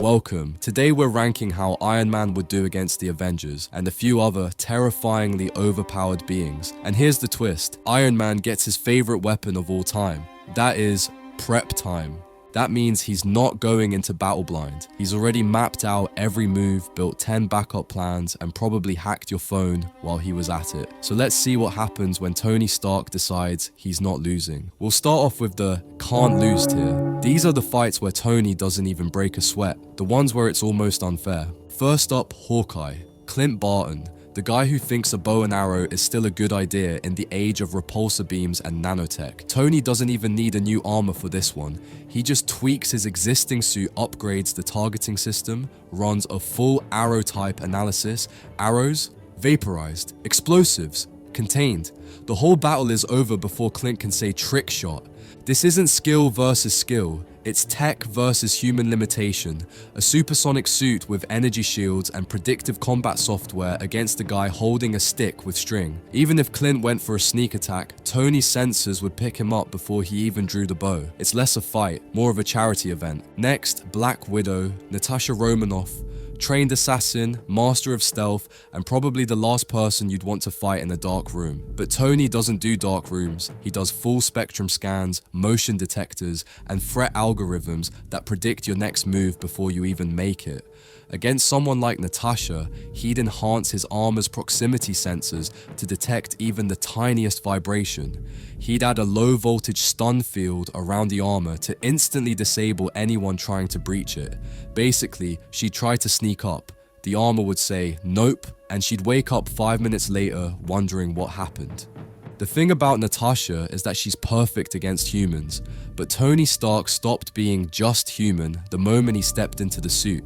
Welcome. Today we're ranking how Iron Man would do against the Avengers and a few other terrifyingly overpowered beings. And here's the twist. Iron Man gets his favorite weapon of all time. That is prep time. That means he's not going into battle blind. He's already mapped out every move, built 10 backup plans, and probably hacked your phone while he was at it. So let's see what happens when Tony Stark decides he's not losing. We'll start off with the can't lose tier. These are the fights where Tony doesn't even break a sweat, the ones where it's almost unfair. First up, Hawkeye, Clint Barton. The guy who thinks a bow and arrow is still a good idea in the age of repulsor beams and nanotech. Tony doesn't even need a new armor for this one. He just tweaks his existing suit, upgrades the targeting system, runs a full arrow type analysis, arrows, vaporized, explosives, contained. The whole battle is over before Clint can say trick shot. This isn't skill versus skill. It's tech versus human limitation, a supersonic suit with energy shields and predictive combat software against a guy holding a stick with string. Even if Clint went for a sneak attack, Tony's sensors would pick him up before he even drew the bow. It's less a fight, more of a charity event. Next, Black Widow, Natasha Romanoff, trained assassin, master of stealth, and probably the last person you'd want to fight in a dark room. But Tony doesn't do dark rooms. He does full spectrum scans, motion detectors, and threat algorithms that predict your next move before you even make it. Against someone like Natasha, he'd enhance his armor's proximity sensors to detect even the tiniest vibration. He'd add a low voltage stun field around the armor to instantly disable anyone trying to breach it. Basically, she'd try to sneak up. The armor would say, nope, and she'd wake up 5 minutes later wondering what happened. The thing about Natasha is that she's perfect against humans, but Tony Stark stopped being just human the moment he stepped into the suit.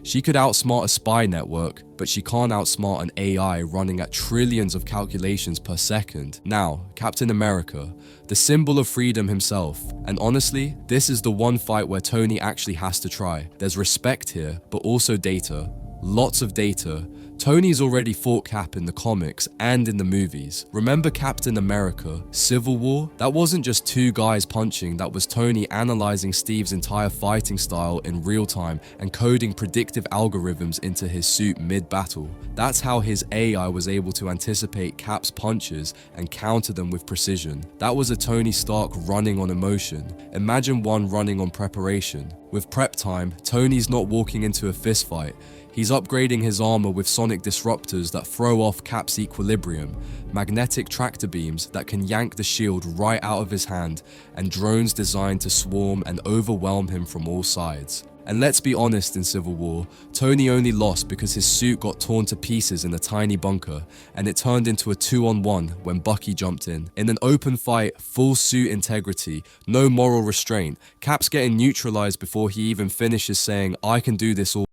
She could outsmart a spy network, but she can't outsmart an AI running at trillions of calculations per second. Now, Captain America, the symbol of freedom himself. And honestly, this is the one fight where Tony actually has to try. There's respect here, but also data. Lots of data. Tony's already fought Cap in the comics and in the movies. Remember Captain America, Civil War? That wasn't just two guys punching, that was Tony analyzing Steve's entire fighting style in real time and coding predictive algorithms into his suit mid-battle. That's how his AI was able to anticipate Cap's punches and counter them with precision. That was a Tony Stark running on emotion. Imagine one running on preparation. With prep time, Tony's not walking into a fistfight. He's upgrading his armor with sonic disruptors that throw off Cap's equilibrium, magnetic tractor beams that can yank the shield right out of his hand, and drones designed to swarm and overwhelm him from all sides. And let's be honest, in Civil War, Tony only lost because his suit got torn to pieces in a tiny bunker, and it turned into a 2-on-1 when Bucky jumped in. In an open fight, full suit integrity, no moral restraint, Cap's getting neutralized before he even finishes saying, "I can do this all."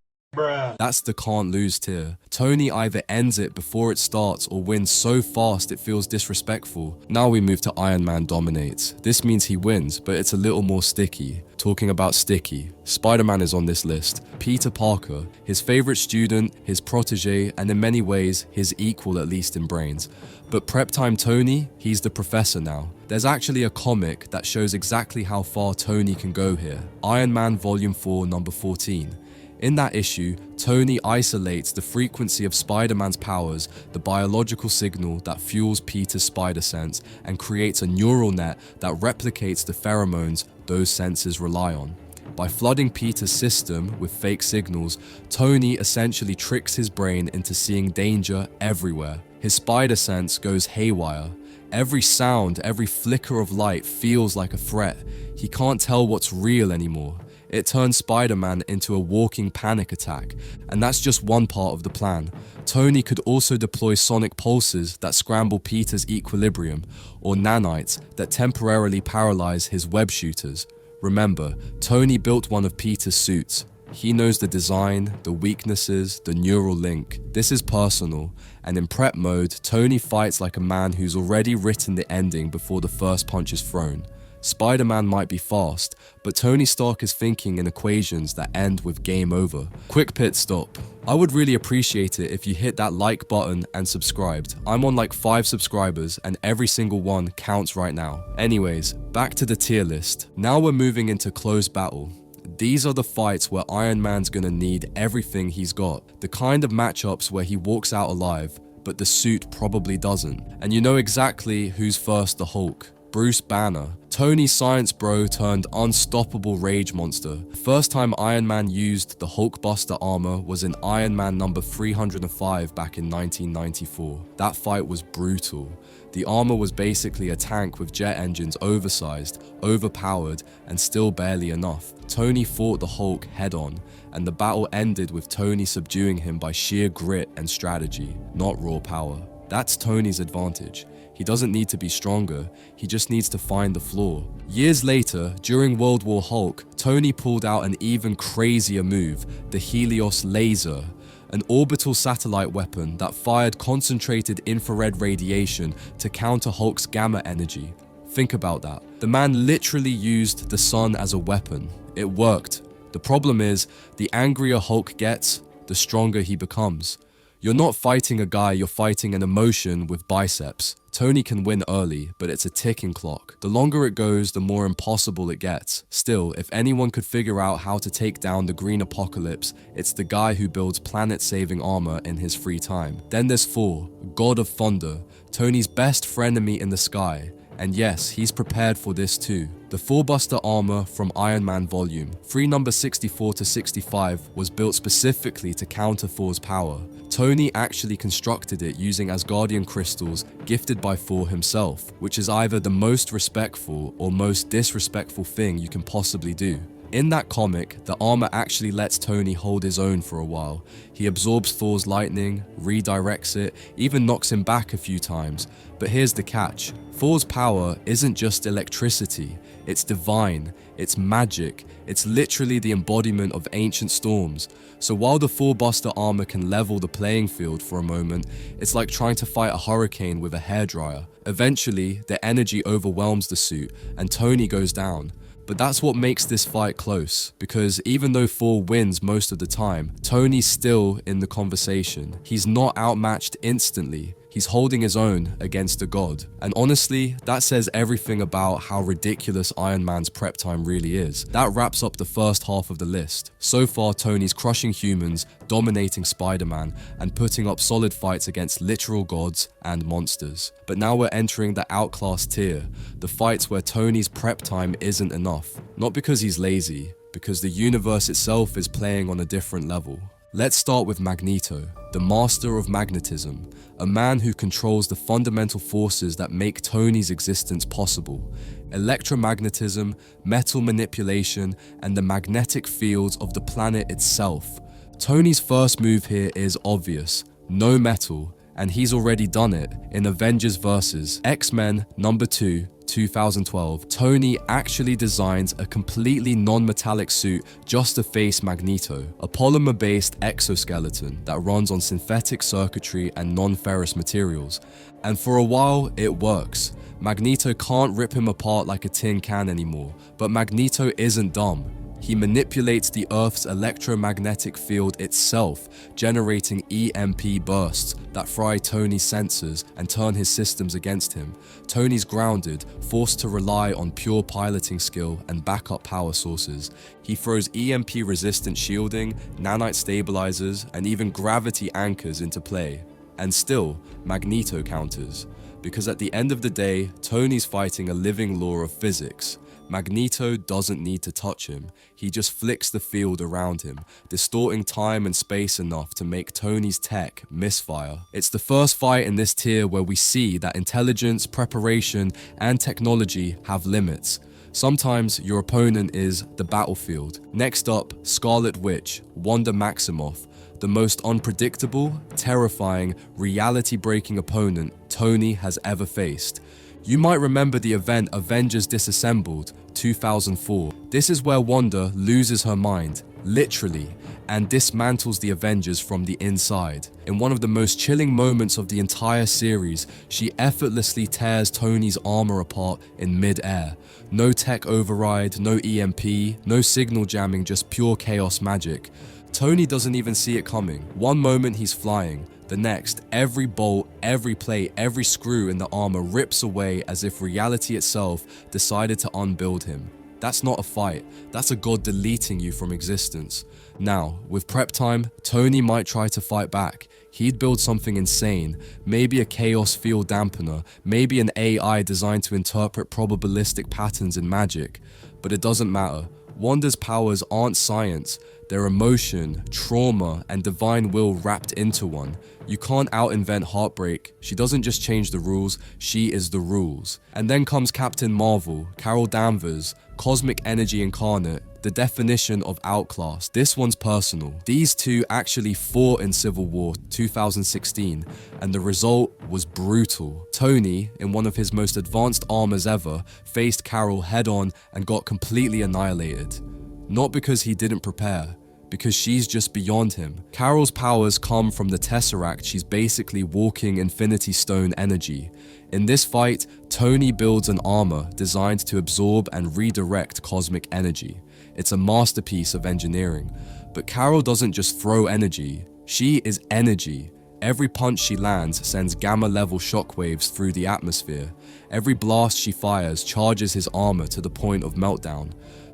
That's the can't lose tier. Tony either ends it before it starts or wins so fast it feels disrespectful. Now we move to Iron Man dominates. This means he wins, but it's a little more sticky. Talking about sticky, Spider-Man is on this list. Peter Parker, his favorite student, his protege, and in many ways, his equal at least in brains. But prep time Tony, he's the professor now. There's actually a comic that shows exactly how far Tony can go here. Iron Man Volume 4, number 14. In that issue, Tony isolates the frequency of Spider-Man's powers, the biological signal that fuels Peter's spider sense, and creates a neural net that replicates the pheromones those senses rely on. By flooding Peter's system with fake signals, Tony essentially tricks his brain into seeing danger everywhere. His spider sense goes haywire. Every sound, every flicker of light feels like a threat. He can't tell what's real anymore. It turns Spider-Man into a walking panic attack, and that's just one part of the plan. Tony could also deploy sonic pulses that scramble Peter's equilibrium, or nanites that temporarily paralyze his web shooters. Remember, Tony built one of Peter's suits. He knows the design, the weaknesses, the neural link. This is personal, and in prep mode, Tony fights like a man who's already written the ending before the first punch is thrown. Spider-Man might be fast, but Tony Stark is thinking in equations that end with game over. Quick pit stop. I would really appreciate it if you hit that like button and subscribed. I'm on like 5 subscribers and every single one counts right now. Anyways, back to the tier list. Now we're moving into close battle. These are the fights where Iron Man's gonna need everything he's got. The kind of matchups where he walks out alive, but the suit probably doesn't. And you know exactly who's first the Hulk. Bruce Banner, Tony's science bro turned unstoppable rage monster. First time Iron Man used the Thorbuster armor was in Iron Man number 305 back in 1994. That fight was brutal. The armor was basically a tank with jet engines oversized, overpowered, and still barely enough. Tony fought the Hulk head-on, and the battle ended with Tony subduing him by sheer grit and strategy, not raw power. That's Tony's advantage. He doesn't need to be stronger, he just needs to find the flaw. Years later, during World War Hulk, Tony pulled out an even crazier move, the Helios Laser, an orbital satellite weapon that fired concentrated infrared radiation to counter Hulk's gamma energy. Think about that. The man literally used the sun as a weapon. It worked. The problem is, the angrier Hulk gets, the stronger he becomes. You're not fighting a guy, you're fighting an emotion with biceps. Tony can win early, but it's a ticking clock. The longer it goes, the more impossible it gets. Still, if anyone could figure out how to take down the Green Apocalypse, it's the guy who builds planet-saving armor in his free time. Then there's Thor, God of Thunder, Tony's best frenemy in the sky. And yes, he's prepared for this too. The Thorbuster armor from Iron Man Volume 3 number 64 to 65 was built specifically to counter Thor's power. Tony actually constructed it using Asgardian crystals gifted by Thor himself, which is either the most respectful or most disrespectful thing you can possibly do. In that comic, the armor actually lets Tony hold his own for a while. He absorbs Thor's lightning, redirects it, even knocks him back a few times. But here's the catch. Thor's power isn't just electricity, it's divine, it's magic, it's literally the embodiment of ancient storms. So while the Thorbuster armor can level the playing field for a moment, it's like trying to fight a hurricane with a hairdryer. Eventually, the energy overwhelms the suit, and Tony goes down. But that's what makes this fight close, because even though Thor wins most of the time, Tony's still in the conversation. He's not outmatched instantly. He's holding his own against a god. And honestly, that says everything about how ridiculous Iron Man's prep time really is. That wraps up the first half of the list. So far, Tony's crushing humans, dominating Spider-Man, and putting up solid fights against literal gods and monsters. But now we're entering the outclass tier, the fights where Tony's prep time isn't enough. Not because he's lazy, because the universe itself is playing on a different level. Let's start with Magneto, the master of magnetism, a man who controls the fundamental forces that make Tony's existence possible. Electromagnetism, metal manipulation, and the magnetic fields of the planet itself. Tony's first move here is obvious, no metal, and he's already done it in Avengers vs. X-Men number 2, 2012, Tony actually designs a completely non-metallic suit just to face Magneto, a polymer-based exoskeleton that runs on synthetic circuitry and non-ferrous materials. And for a while, it works. Magneto can't rip him apart like a tin can anymore, but Magneto isn't dumb. He manipulates the Earth's electromagnetic field itself, generating EMP bursts that fry Tony's sensors and turn his systems against him. Tony's grounded, forced to rely on pure piloting skill and backup power sources. He throws EMP-resistant shielding, nanite stabilizers, and even gravity anchors into play. And still, Magneto counters. Because at the end of the day, Tony's fighting a living law of physics. Magneto doesn't need to touch him, he just flicks the field around him, distorting time and space enough to make Tony's tech misfire. It's the first fight in this tier where we see that intelligence, preparation, and technology have limits. Sometimes your opponent is the battlefield. Next up, Scarlet Witch, Wanda Maximoff, the most unpredictable, terrifying, reality-breaking opponent Tony has ever faced. You might remember the event Avengers Disassembled, 2004. This is where Wanda loses her mind, literally, and dismantles the Avengers from the inside. In one of the most chilling moments of the entire series, she effortlessly tears Tony's armor apart in mid-air. No tech override, no EMP, no signal jamming, just pure chaos magic. Tony doesn't even see it coming. One moment he's flying, the next, every bolt, every plate, every screw in the armor rips away as if reality itself decided to unbuild him. That's not a fight, that's a god deleting you from existence. Now, with prep time, Tony might try to fight back. He'd build something insane, maybe a chaos field dampener, maybe an AI designed to interpret probabilistic patterns in magic. But it doesn't matter. Wanda's powers aren't science, they're emotion, trauma, and divine will wrapped into one. You can't out-invent heartbreak. She doesn't just change the rules, she is the rules. And then comes Captain Marvel, Carol Danvers, cosmic energy incarnate, the definition of outclassed. This one's personal. These two actually fought in Civil War 2016, and the result was brutal. Tony, in one of his most advanced armors ever, faced Carol head-on and got completely annihilated. Not because he didn't prepare, because she's just beyond him. Carol's powers come from the Tesseract. She's basically walking Infinity Stone energy. In this fight, Tony builds an armor designed to absorb and redirect cosmic energy. It's a masterpiece of engineering. But Carol doesn't just throw energy, she is energy. Every punch she lands sends gamma-level shockwaves through the atmosphere. Every blast she fires charges his armor to the point of meltdown.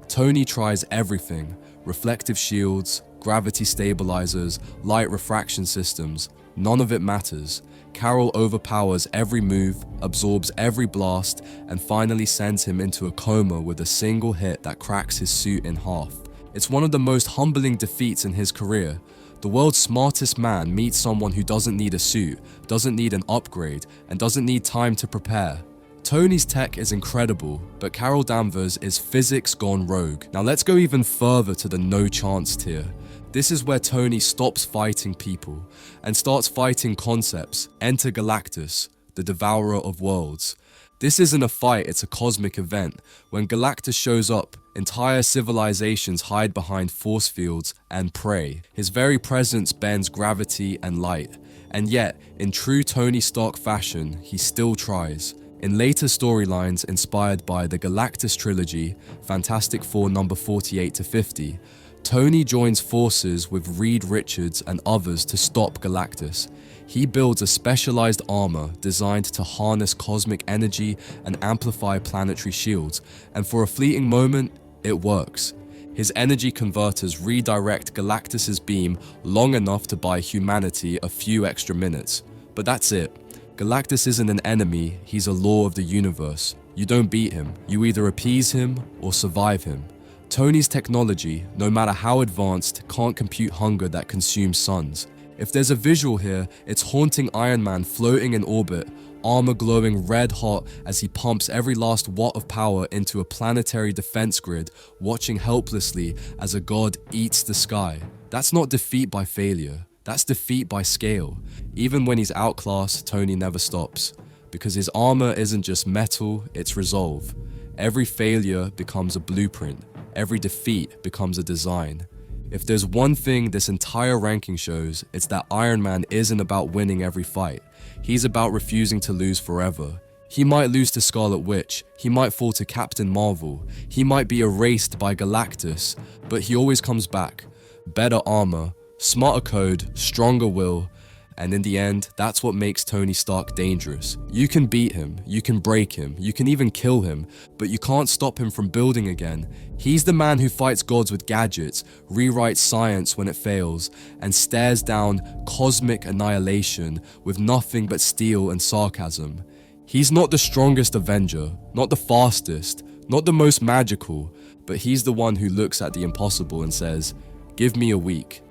Tony tries everything: reflective shields, gravity stabilizers, light refraction systems. None of it matters. Carol overpowers every move, absorbs every blast, and finally sends him into a coma with a single hit that cracks his suit in half. It's one of the most humbling defeats in his career. The world's smartest man meets someone who doesn't need a suit, doesn't need an upgrade, and doesn't need time to prepare. Tony's tech is incredible, but Carol Danvers is physics gone rogue. Now let's go even further to the no chance tier. This is where Tony stops fighting people and starts fighting concepts. Enter Galactus, the devourer of worlds. This isn't a fight, it's a cosmic event. When Galactus shows up, entire civilizations hide behind force fields and pray. His very presence bends gravity and light. And yet, in true Tony Stark fashion, he still tries. In later storylines inspired by the Galactus trilogy, Fantastic Four number 48 to 50, Tony joins forces with Reed Richards and others to stop Galactus. He builds a specialized armor designed to harness cosmic energy and amplify planetary shields, and for a fleeting moment, it works. His energy converters redirect Galactus's beam long enough to buy humanity a few extra minutes. But that's it. Galactus isn't an enemy, he's a law of the universe. You don't beat him, you either appease him or survive him. Tony's technology, no matter how advanced, can't compute hunger that consumes suns. If there's a visual here, it's haunting Iron Man floating in orbit, armor glowing red hot as he pumps every last watt of power into a planetary defense grid, watching helplessly as a god eats the sky. That's not defeat by failure. That's defeat by scale. Even when he's outclassed, Tony never stops. Because his armor isn't just metal, it's resolve. Every failure becomes a blueprint. Every defeat becomes a design. If there's one thing this entire ranking shows, it's that Iron Man isn't about winning every fight. He's about refusing to lose forever. He might lose to Scarlet Witch, he might fall to Captain Marvel, he might be erased by Galactus, but he always comes back. Better armor, smarter code, stronger will, and in the end, that's what makes Tony Stark dangerous. You can beat him, you can break him, you can even kill him, but you can't stop him from building again. He's the man who fights gods with gadgets, rewrites science when it fails, and stares down cosmic annihilation with nothing but steel and sarcasm. He's not the strongest Avenger, not the fastest, not the most magical, but he's the one who looks at the impossible and says, "Give me a week,